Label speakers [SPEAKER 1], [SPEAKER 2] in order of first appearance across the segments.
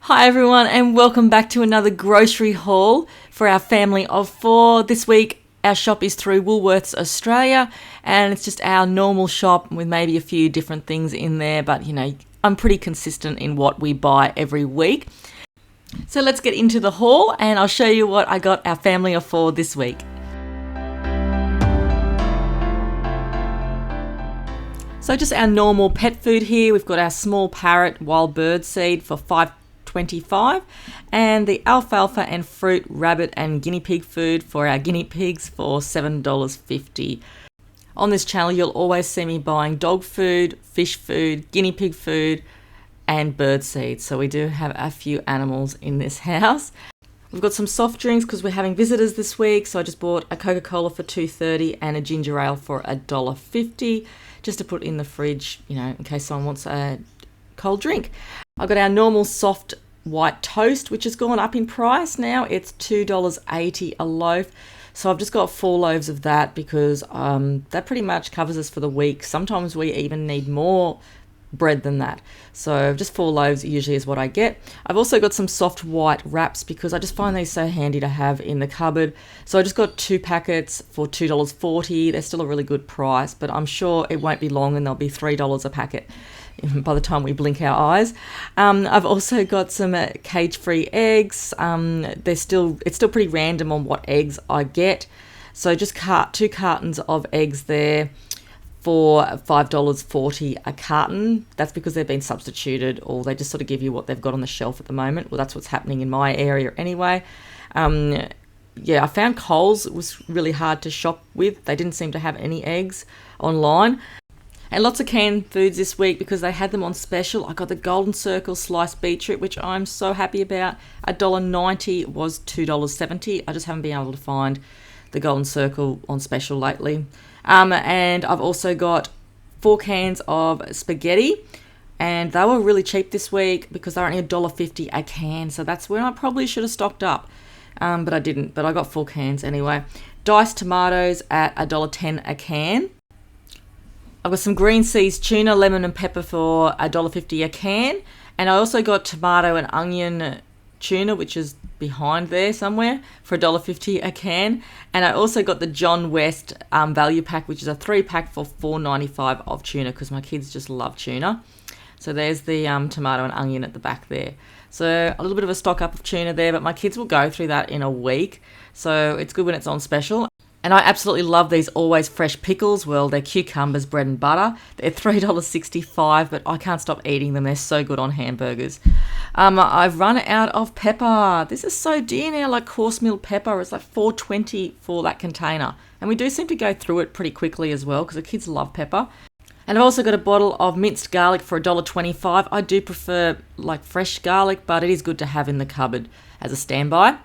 [SPEAKER 1] Hi everyone, and welcome back to another grocery haul for our family of four. This week our shop is through Woolworths Australia, and it's just our normal shop with maybe a few different things in there, but I'm pretty consistent in what we buy every week. So let's get into the haul and I'll show you what I got our family of four this week. So just our normal pet food here. We've got our small parrot wild bird seed for $5.25 and the alfalfa and fruit rabbit and guinea pig food for our guinea pigs for $7.50. On this channel you'll always see me buying dog food, fish food, guinea pig food and bird seed. So we do have a few animals in this house. We've got some soft drinks because we're having visitors this week, so I just bought a Coca-Cola for $2.30 and a ginger ale for $1.50 just to put in the fridge, in case someone wants a cold drink. I've got our normal soft white toast, which has gone up in price now. It's $2.80 a loaf. So I've just got 4 loaves of that because that pretty much covers us for the week. Sometimes we even need more bread than that. So just 4 loaves usually is what I get. I've also got some soft white wraps because I just find these so handy to have in the cupboard. So I just got 2 packets for $2.40. They're still a really good price, but I'm sure it won't be long and they'll be $3 a packet by the time we blink our eyes. I've also got some cage-free eggs. It's still pretty random on what eggs I get. So just 2 cartons of eggs there for $5.40 a carton. That's because they've been substituted, or they just sort of give you what they've got on the shelf at the moment. Well, that's what's happening in my area anyway. I found Coles was really hard to shop with. They didn't seem to have any eggs online. And lots of canned foods this week because they had them on special. I got the Golden Circle sliced beetroot, which I'm so happy about. $1.90 was $2.70. I just haven't been able to find the Golden Circle on special lately. And I've also got 4 cans of spaghetti, and they were really cheap this week because they're only $1.50 a can. So that's where I probably should have stocked up, but I didn't. But I got 4 cans anyway. Diced tomatoes at $1.10 a can. I've got some green seas tuna, lemon and pepper for $1.50 a can. And I also got tomato and onion tuna, which is behind there somewhere, for $1.50 a can. And I also got the John West value pack, which is a 3-pack for $4.95 of tuna because my kids just love tuna. So there's the tomato and onion at the back there. So a little bit of a stock up of tuna there, but my kids will go through that in a week. So it's good when it's on special. And I absolutely love these always fresh pickles. Well, they're cucumbers, bread and butter. They're $3.65, but I can't stop eating them. They're so good on hamburgers. I've run out of pepper. This is so dear now, like coarse milled pepper. It's like $4.20 for that container. And we do seem to go through it pretty quickly as well because the kids love pepper. And I've also got a bottle of minced garlic for $1.25. I do prefer like fresh garlic, but it is good to have in the cupboard as a standby.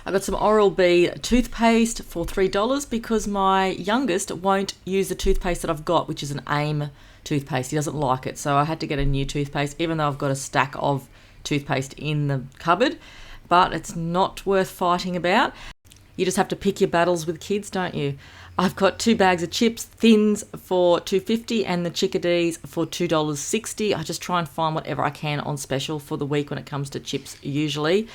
[SPEAKER 1] I got some Oral-B toothpaste for $3 because my youngest won't use the toothpaste that I've got, which is an AIM toothpaste. He doesn't like it, so I had to get a new toothpaste, even though I've got a stack of toothpaste in the cupboard. But it's not worth fighting about. You just have to pick your battles with kids, don't you? I've got 2 bags of chips, Thins for $2.50 and the Chickadees for $2.60. I just try and find whatever I can on special for the week when it comes to chips usually.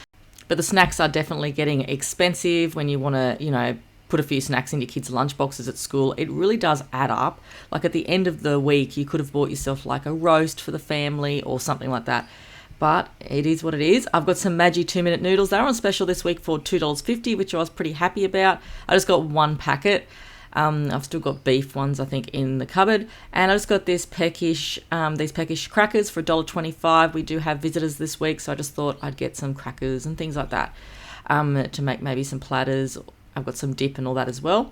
[SPEAKER 1] But the snacks are definitely getting expensive when you want to, put a few snacks in your kids' lunchboxes at school. It really does add up. Like at the end of the week, you could have bought yourself like a roast for the family or something like that. But it is what it is. I've got some Maggi 2-minute noodles. They're on special this week for $2.50, which I was pretty happy about. I just got 1 packet. I've still got beef ones, I think, in the cupboard. And I just got these peckish crackers for $1.25. We do have visitors this week, so I just thought I'd get some crackers and things like that to make maybe some platters. I've got some dip and all that as well.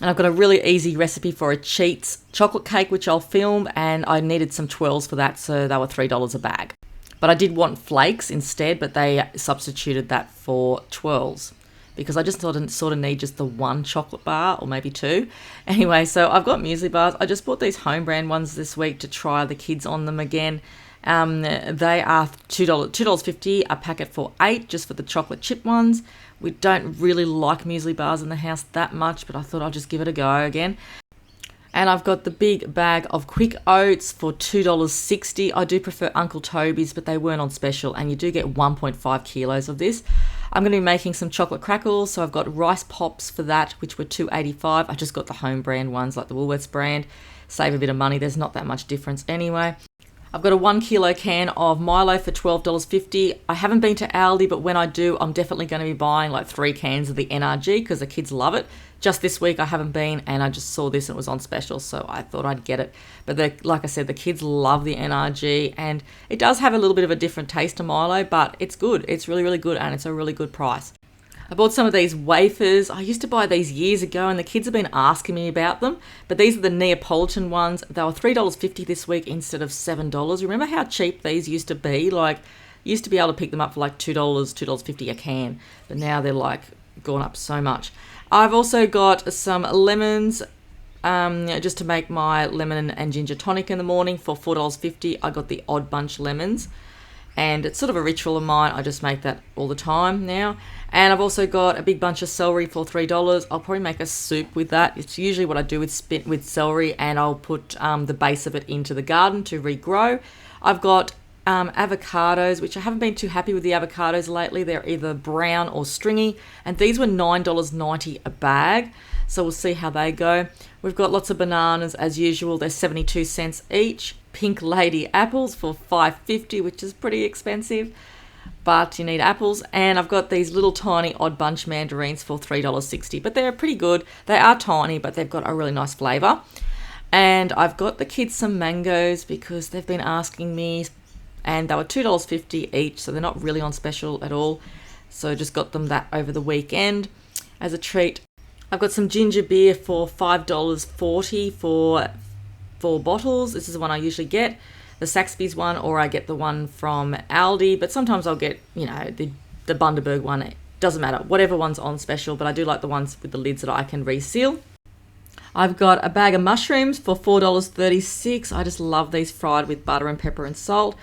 [SPEAKER 1] And I've got a really easy recipe for a Cheats chocolate cake, which I'll film, and I needed some twirls for that, so they were $3 a bag. But I did want flakes instead, but they substituted that for twirls, because I just sort of need just the 1 chocolate bar or maybe 2. Anyway, so I've got muesli bars. I just bought these home brand ones this week to try the kids on them again. They are $2.50 a packet for 8, just for the chocolate chip ones. We don't really like muesli bars in the house that much, but I thought I'll just give it a go again. And I've got the big bag of quick oats for $2.60. I do prefer Uncle Toby's, but they weren't on special, and you do get 1.5 kilos of this. I'm going to be making some chocolate crackles, so I've got rice pops for that, which were $2.85. I just got the home brand ones, like the Woolworths brand. Save a bit of money. There's not that much difference anyway. I've got a 1 kilo can of Milo for $12.50. I haven't been to Aldi, but when I do, I'm definitely going to be buying like 3 cans of the NRG because the kids love it. Just this week I haven't been, and I just saw this and it was on special, so I thought I'd get it. But like I said, the kids love the NRG, and it does have a little bit of a different taste to Milo, but it's good. It's really, really good, and it's a really good price. I bought some of these wafers. I used to buy these years ago, and the kids have been asking me about them. But these are the Neapolitan ones. They were $3.50 this week instead of $7. Remember how cheap these used to be? Like, you used to be able to pick them up for like $2, $2.50 a can. But now they're like gone up so much. I've also got some lemons, just to make my lemon and ginger tonic in the morning for $4.50. I got the Odd Bunch lemons. And it's sort of a ritual of mine. I just make that all the time now. And I've also got a big bunch of celery for $3. I'll probably make a soup with that. It's usually what I do with celery, and I'll put the base of it into the garden to regrow. I've got avocados, which I haven't been too happy with the avocados lately. They're either brown or stringy, and these were $9.90 a bag. So we'll see how they go. We've got lots of bananas as usual. They're 72 cents each. Pink Lady apples for $5.50, which is pretty expensive, but you need apples. And I've got these little tiny Odd Bunch mandarins for $3.60, but they're pretty good. They are tiny, but they've got a really nice flavour. And I've got the kids some mangoes because they've been asking me, and they were $2.50 each, so they're not really on special at all. So just got them that over the weekend as a treat. I've got some ginger beer for $5.40 for 4 bottles. This is the one I usually get, the Saxby's one, or I get the one from Aldi, but sometimes I'll get, the Bundaberg one. It doesn't matter, whatever one's on special, but I do like the ones with the lids that I can reseal. I've got a bag of mushrooms for $4.36. I just love these fried with butter and pepper and salt.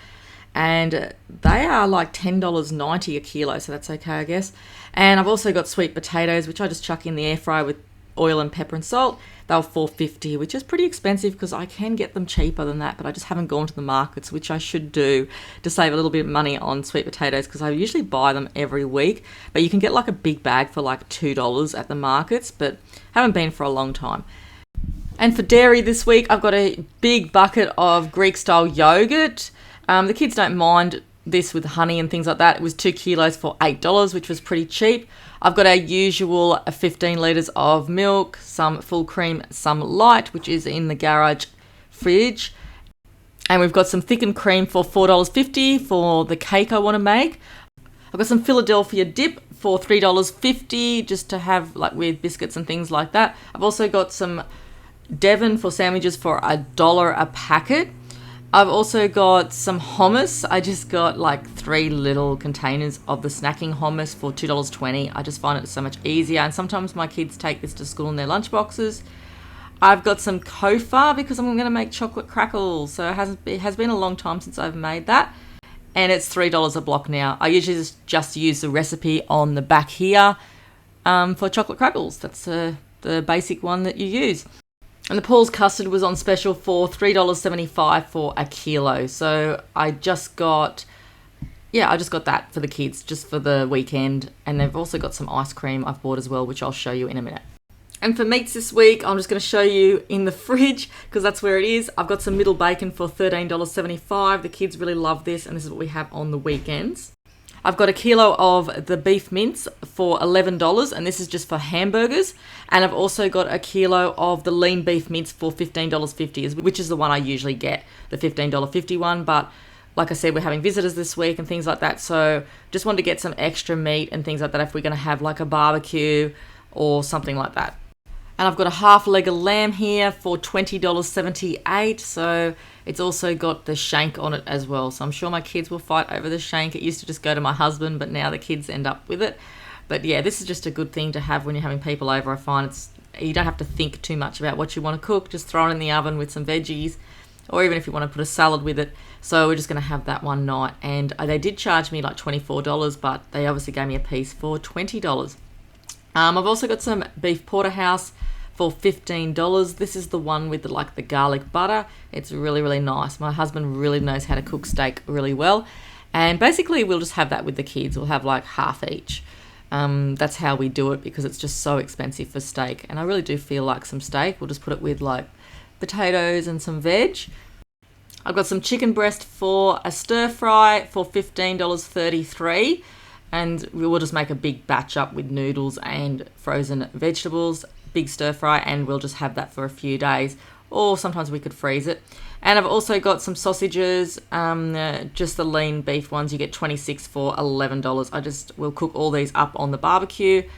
[SPEAKER 1] And they are like $10.90 a kilo, so that's okay, I guess. And I've also got sweet potatoes, which I just chuck in the air fryer with oil and pepper and salt. They were $4.50, which is pretty expensive because I can get them cheaper than that, but I just haven't gone to the markets, which I should do to save a little bit of money on sweet potatoes because I usually buy them every week. But you can get like a big bag for like $2 at the markets, but haven't been for a long time. And for dairy this week, I've got a big bucket of Greek-style yogurt. The kids don't mind this with honey and things like that. It was 2 kilos for $8, which was pretty cheap. I've got our usual 15 litres of milk, some full cream, some light, which is in the garage fridge. And we've got some thickened cream for $4.50 for the cake I want to make. I've got some Philadelphia dip for $3.50 just to have like with biscuits and things like that. I've also got some Devon for sandwiches for $1 a packet. I've also got some hummus. I just got like 3 little containers of the snacking hummus for $2.20. I just find it so much easier, and sometimes my kids take this to school in their lunchboxes. I've got some Kofa because I'm going to make chocolate crackles. So it has been a long time since I've made that, and it's $3 a block now. I usually just use the recipe on the back here for chocolate crackles. That's the basic one that you use. And the Paul's Custard was on special for $3.75 for a kilo. So I just got that for the kids just for the weekend. And they've also got some ice cream I've bought as well, which I'll show you in a minute. And for meats this week, I'm just going to show you in the fridge because that's where it is. I've got some middle bacon for $13.75. The kids really love this, and this is what we have on the weekends. I've got a kilo of the beef mince for $11, and this is just for hamburgers. And I've also got a kilo of the lean beef mince for $15.50, which is the one I usually get, the $15.50 one. But like I said, we're having visitors this week and things like that. So just wanted to get some extra meat and things like that if we're going to have like a barbecue or something like that. And I've got a half leg of lamb here for $20.78. So it's also got the shank on it as well. So I'm sure my kids will fight over the shank. It used to just go to my husband, but now the kids end up with it. But yeah, this is just a good thing to have when you're having people over. I find you don't have to think too much about what you want to cook. Just throw it in the oven with some veggies, or even if you want to put a salad with it. So we're just going to have that one night. And they did charge me like $24, but they obviously gave me a piece for $20. I've also got some beef porterhouse for $15. This is the one with the garlic butter. It's really, really nice. My husband really knows how to cook steak really well. And basically we'll just have that with the kids. We'll have like half each. That's how we do it because it's just so expensive for steak. And I really do feel like some steak. We'll just put it with like potatoes and some veg. I've got some chicken breast for a stir fry for $15.33. And we will just make a big batch up with noodles and frozen vegetables, big stir fry, and we'll just have that for a few days. Or sometimes we could freeze it. And I've also got some sausages, just the lean beef ones. You get 26 for $11. We'll cook all these up on the barbecue.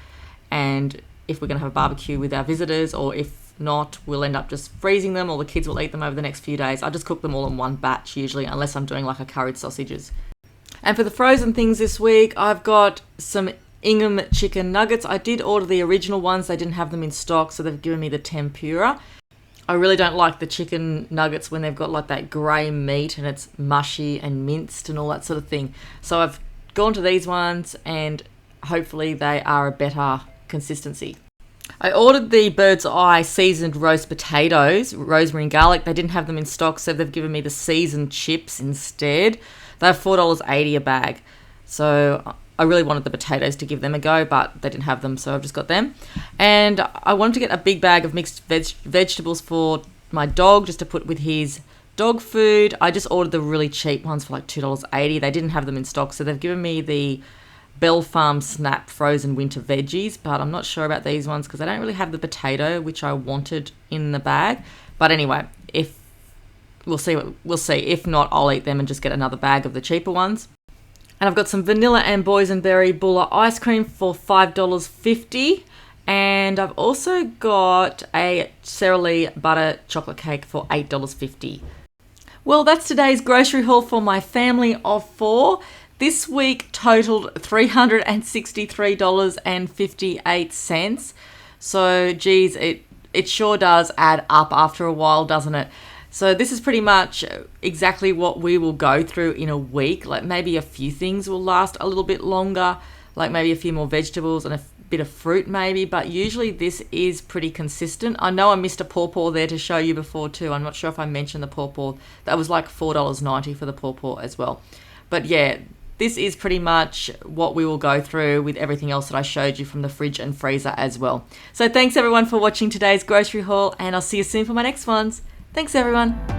[SPEAKER 1] And if we're going to have a barbecue with our visitors, or if not, we'll end up just freezing them, or the kids will eat them over the next few days. I just cook them all in one batch usually, unless I'm doing like a curried sausages. And for the frozen things this week, I've got some Ingham chicken nuggets. I did order the original ones. They didn't have them in stock, so they've given me the tempura. I really don't like the chicken nuggets when they've got like that grey meat and it's mushy and minced and all that sort of thing. So I've gone to these ones and hopefully they are a better consistency. I ordered the Bird's Eye seasoned roast potatoes, rosemary and garlic. They didn't have them in stock, so they've given me the seasoned chips instead. They're $4.80 a bag. So I really wanted the potatoes to give them a go, but they didn't have them, so I've just got them. And I wanted to get a big bag of mixed vegetables for my dog, just to put with his dog food. I just ordered the really cheap ones for like $2.80. They didn't have them in stock, so they've given me the Bell Farm Snap frozen winter veggies, but I'm not sure about these ones because they don't really have the potato, which I wanted in the bag. But anyway, we'll see. If not, I'll eat them and just get another bag of the cheaper ones. And I've got some vanilla and boysenberry bulla ice cream for $5.50. And I've also got a Sara Lee butter chocolate cake for $8.50. Well, that's today's grocery haul for my family of 4. This week totaled $363.58. So, geez, it sure does add up after a while, doesn't it? So this is pretty much exactly what we will go through in a week. Like maybe a few things will last a little bit longer, like maybe a few more vegetables and a bit of fruit maybe, but usually this is pretty consistent. I know I missed a pawpaw there to show you before too. I'm not sure if I mentioned the pawpaw. That was like $4.90 for the pawpaw as well. But yeah, this is pretty much what we will go through with everything else that I showed you from the fridge and freezer as well. So thanks everyone for watching today's grocery haul, and I'll see you soon for my next ones. Thanks, everyone.